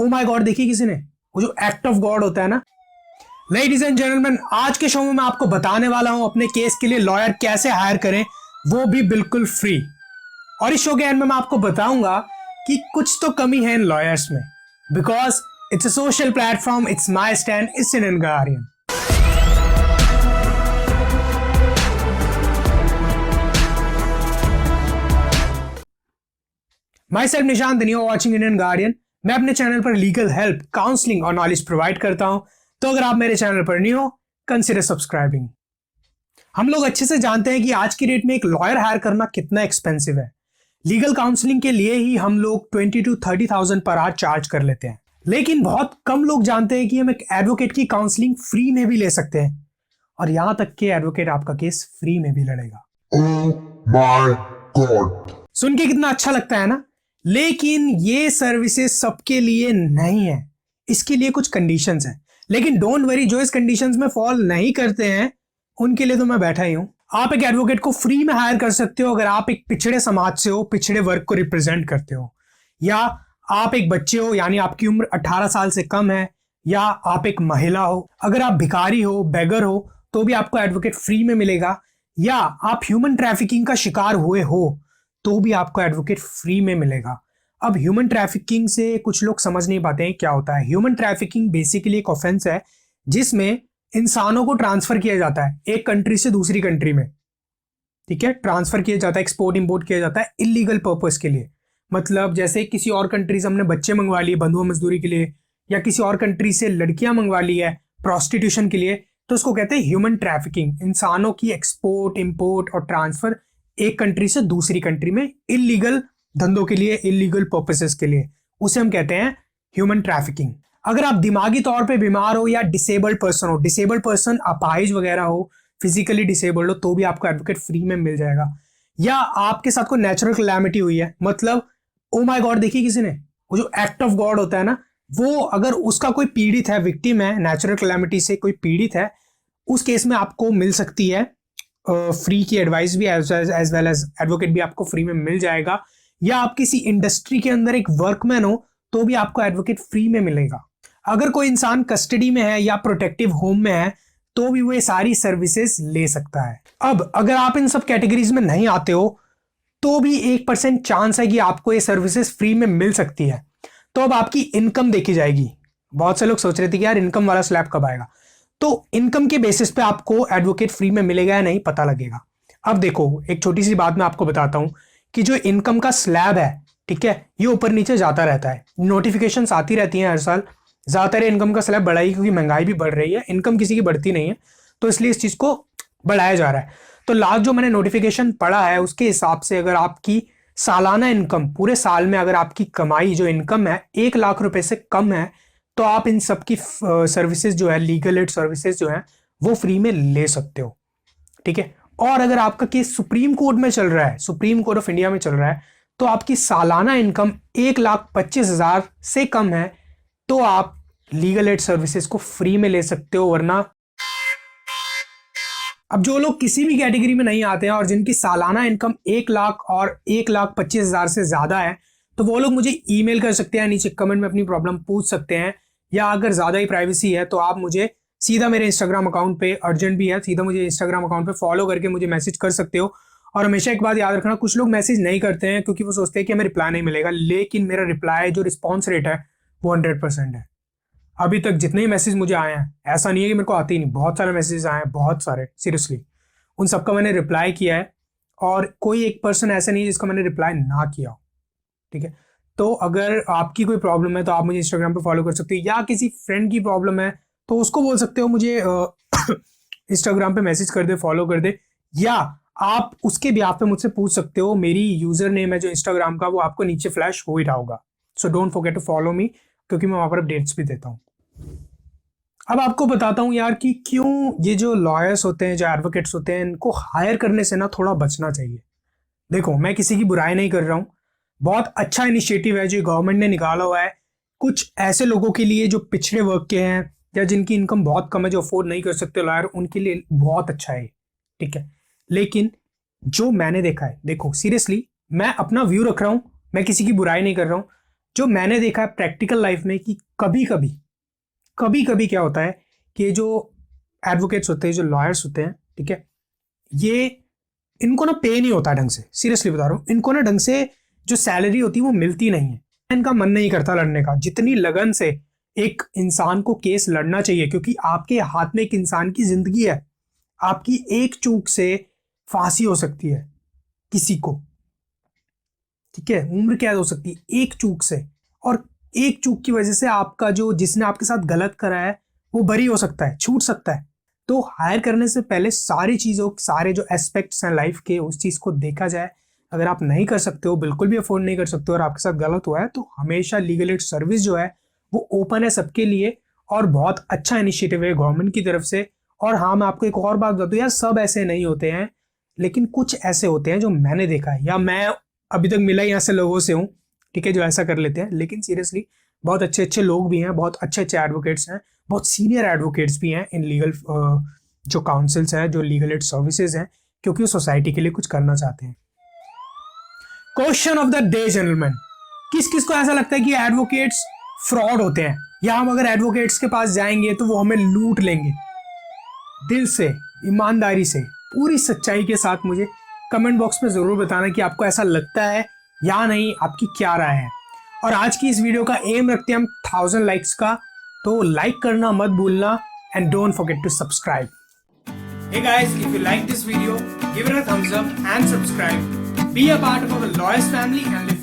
Oh my God देखी किसी ने? वो जो एक्ट ऑफ गॉड होता है ना। लेडीज एंड जेंटलमैन, आज के शो में मैं आपको बताने वाला हूं अपने केस के लिए लॉयर कैसे हायर करें, वो भी बिल्कुल फ्री। और इस शो के एंड में मैं आपको बताऊंगा कि कुछ तो कमी है इन लॉयर्स में, because it's a social platform, it's my stand, it's in guardian. My self Nishant, watching Indian guardian. मैं अपने चैनल पर लीगल हेल्प, काउंसलिंग और नॉलेज प्रोवाइड करता हूं, तो अगर आप मेरे चैनल पर न्यू हो, कंसिडर सब्सक्राइबिंग। हम लोग अच्छे से जानते हैं कि आज की डेट में एक लॉयर हायर करना कितना एक्सपेंसिव है। लीगल काउंसलिंग के लिए ही हम लोग 20 to 30,000 पर आवर चार्ज कर लेते हैं, लेकिन बहुत कम लोग जानते हैं कि हम एक एडवोकेट की काउंसलिंग फ्री में भी ले सकते हैं, और यहां तक कि एडवोकेट आपका केस फ्री में भी लड़ेगा। Oh my God! सुन के कितना अच्छा लगता है ना, लेकिन ये सर्विसेज सबके लिए नहीं है। इसके लिए कुछ कंडीशंस हैं, लेकिन डोंट वरी, जो इस कंडीशंस में फॉल नहीं करते हैं उनके लिए तो मैं बैठा ही हूं। आप एक एडवोकेट को फ्री में हायर कर सकते हो अगर आप एक पिछड़े समाज से हो, पिछड़े वर्ग को रिप्रेजेंट करते हो, या आप एक बच्चे हो यानी आपकी उम्र 18 साल से कम है, या आप एक महिला हो। अगर आप भिखारी हो, बेगर हो, तो भी आपको एडवोकेट फ्री में मिलेगा, या आप ह्यूमन ट्रैफिकिंग का शिकार हुए हो तो भी आपको एडवोकेट फ्री में मिलेगा। अब ह्यूमन ट्रैफिकिंग से कुछ लोग समझ नहीं पाते हैं क्या होता है। ह्यूमन ट्रैफिकिंग बेसिकली एक ऑफेंस है जिसमें इंसानों को ट्रांसफर किया जाता है एक कंट्री से दूसरी कंट्री में। ठीक है, ट्रांसफर किया जाता है, एक्सपोर्ट इंपोर्ट किया जाता है इलीगल पर्पस के लिए। मतलब जैसे किसी और कंट्री से हमने बच्चे मंगवा लिए बंधुआ मजदूरी के लिए, या किसी और कंट्री से लड़कियां मंगवा ली है प्रोस्टिट्यूशन के लिए, तो उसको कहते हैं ह्यूमन ट्रैफिकिंग। इंसानों की एक्सपोर्ट, इंपोर्ट और ट्रांसफर एक कंट्री से दूसरी कंट्री में इलीगल धंधों के लिए, इलीगल पर्पसेस के लिए, उसे हम कहते हैं ह्यूमन ट्रैफिकिंग। अगर आप दिमागी तौर पे बीमार हो या डिसेबल्ड पर्सन हो, डिसेबल्ड पर्सन अपाहिज वगैरह हो, फिजिकली डिसेबल्ड हो, तो भी आपको एडवोकेट फ्री में मिल जाएगा। या आपके साथ कोई नेचुरल कैलामिटी हुई है, मतलब ओ माय गॉड देखी किसी ने? वो जो एक्ट ऑफ गॉड होता है ना, वो अगर उसका कोई पीड़ित है, विक्टिम है, नेचुरल कैलामिटी से कोई पीड़ित है, उस केस में आपको मिल सकती है फ्री की एडवाइस भी, एज वेल एज एडवोकेट भी आपको फ्री में मिल जाएगा। या आप किसी इंडस्ट्री के अंदर एक वर्कमैन हो तो भी आपको एडवोकेट फ्री में मिलेगा। अगर कोई इंसान कस्टडी में है या प्रोटेक्टिव होम में है तो भी वो ये सारी सर्विसेज ले सकता है। अब अगर आप इन सब कैटेगरीज में नहीं आते हो तो भी 1% चांस है कि आपको ये सर्विसेज फ्री में मिल सकती है। तो अब आपकी इनकम देखी जाएगी। बहुत से लोग सोच रहे थे कि यार इनकम वाला स्लैब कब आएगा, तो इनकम के बेसिस पे आपको एडवोकेट फ्री में मिलेगा या नहीं पता लगेगा। अब देखो, एक छोटी सी बात मैं आपको बताता हूं कि जो इनकम का स्लैब है, ठीक है, ये ऊपर नीचे जाता रहता है, नोटिफिकेशंस आती रहती हैं हर साल। ज्यादातर इनकम का स्लैब बढ़ाई क्योंकि महंगाई भी बढ़ रही है, इनकम किसी की बढ़ती नहीं है, तो इसलिए इस चीज को बढ़ाया जा रहा है। तो लास्ट जो मैंने नोटिफिकेशन पढ़ा है उसके हिसाब से अगर आपकी सालाना इनकम, पूरे साल में अगर आपकी कमाई जो इनकम है 1 लाख रुपए से कम है, तो आप इन सब की सर्विसेज जो है, लीगल एड सर्विसेज जो है, वो फ्री में ले सकते हो। ठीक है, और अगर आपका केस सुप्रीम कोर्ट में चल रहा है, सुप्रीम कोर्ट ऑफ इंडिया में चल रहा है, तो आपकी सालाना इनकम 1,25,000 से कम है तो आप लीगल एड सर्विसेज को फ्री में ले सकते हो। वरना अब जो लोग किसी भी कैटेगरी में नहीं आते हैं और जिनकी सालाना इनकम 1 लाख और 1,25,000 से ज्यादा है, तो वो लोग मुझे ईमेल कर सकते हैं, नीचे कमेंट में अपनी प्रॉब्लम पूछ सकते हैं, या अगर ज्यादा ही प्राइवेसी है तो आप मुझे सीधा मेरे इंस्टाग्राम अकाउंट पे, अर्जेंट भी है, सीधा मुझे इंस्टाग्राम अकाउंट पे फॉलो करके मुझे मैसेज कर सकते हो। और हमेशा एक बात याद रखना, कुछ लोग मैसेज नहीं करते हैं क्योंकि वो सोचते हैं कि हमें रिप्लाई नहीं मिलेगा, लेकिन मेरा रिप्लाई जो रिस्पॉन्स रेट है वो 100% है। अभी तक जितने ही मैसेज मुझे आए हैं, ऐसा नहीं है कि मेरे को आते ही नहीं, बहुत सारे मैसेज आए हैं, बहुत सारे, सीरियसली उन सबका मैंने रिप्लाई किया है, और कोई एक पर्सन ऐसा नहीं है जिसका मैंने रिप्लाई ना किया हो। ठीक है, तो अगर आपकी कोई प्रॉब्लम है तो आप मुझे इंस्टाग्राम पे फॉलो कर सकते हो, या किसी फ्रेंड की प्रॉब्लम है तो उसको बोल सकते हो मुझे इंस्टाग्राम पे मैसेज कर दे, फॉलो कर दे, या आप उसके ब्याह पे मुझसे पूछ सकते हो। मेरी यूजर नेम है जो इंस्टाग्राम का, वो आपको नीचे फ्लैश हो ही रहा होगा, so don't forget to follow me, क्योंकि मैं वहां पर अपडेट्स भी देता हूँ। अब आपको बताता हूँ यार कि क्यों ये जो लॉयर्स होते हैं, जो एडवोकेट्स होते हैं, इनको हायर करने से ना थोड़ा बचना चाहिए। देखो, मैं किसी की बुराई नहीं कर रहा हूँ, बहुत अच्छा इनिशिएटिव है जो गवर्नमेंट ने निकाला हुआ है कुछ ऐसे लोगों के लिए जो पिछड़े वर्ग के हैं या जिनकी इनकम बहुत कम है, जो अफोर्ड नहीं कर सकते लॉयर, उनके लिए बहुत अच्छा है। ठीक है, लेकिन जो मैंने देखा है, देखो सीरियसली मैं अपना व्यू रख रहा हूँ, मैं किसी की बुराई नहीं कर रहा हूँ, जो मैंने देखा है प्रैक्टिकल लाइफ में कि कभी कभी क्या होता है कि जो एडवोकेट्स होते हैं, जो लॉयर्स होते हैं, ठीक है, ये इनको ना पे नहीं होता ढंग से, सीरियसली बता रहा हूँ, इनको ना ढंग से जो सैलरी होती है वो मिलती नहीं है। इनका मन नहीं करता लड़ने का, जितनी लगन से एक इंसान को केस लड़ना चाहिए, क्योंकि आपके हाथ में एक इंसान की जिंदगी है। आपकी एक चूक से फांसी हो सकती है किसी को, ठीक है, उम्र कैद हो सकती है एक चूक से, और एक चूक की वजह से आपका जो जिसने आपके साथ गलत करा है वो बरी हो सकता है, छूट सकता है। तो हायर करने से पहले सारी चीज़ों, सारे जो एस्पेक्ट्स हैं लाइफ के, उस चीज़ को देखा जाए। अगर आप नहीं कर सकते हो, बिल्कुल भी अफोर्ड नहीं कर सकते हो, और आपके साथ गलत हुआ है, तो हमेशा लीगल एड सर्विस जो है वो ओपन है सबके लिए, और बहुत अच्छा इनिशिएटिव है गवर्नमेंट की तरफ से। और हाँ, मैं आपको एक और बात बता दूं यार, सब ऐसे नहीं होते हैं, लेकिन कुछ ऐसे होते हैं जो मैंने देखा है, या मैं अभी तक मिला ही ऐसे लोगों से हूँ, ठीक है, जो ऐसा कर लेते हैं। लेकिन सीरियसली बहुत अच्छे अच्छे लोग भी हैं, बहुत अच्छे अच्छे एडवोकेट्स हैं, बहुत सीनियर एडवोकेट्स भी हैं इन लीगल जो काउंसिल्स हैं, जो लीगल एड सर्विसेज हैं, क्योंकि वो सोसाइटी के लिए कुछ करना चाहते हैं। Question of the day gentleman, किस किस को ऐसा लगता है कि एडवोकेट्स फ्रॉड होते हैं, या हम अगर एडवोकेट्स के पास जाएंगे तो वो हमें लूट लेंगे? दिल से, ईमानदारी से, पूरी सच्चाई के साथ मुझे कमेंट बॉक्स में ज़रूर बताना कि आपको ऐसा लगता है या नहीं, आपकी क्या राय है। और आज की इस वीडियो का एम रखते हैं हम 1000 लाइक्स का, तो लाइक करना मत भूलना, and don't forget to subscribe. Hey guys, if you like this video, give it a thumbs up and subscribe. Be a part of our Lawyers family and live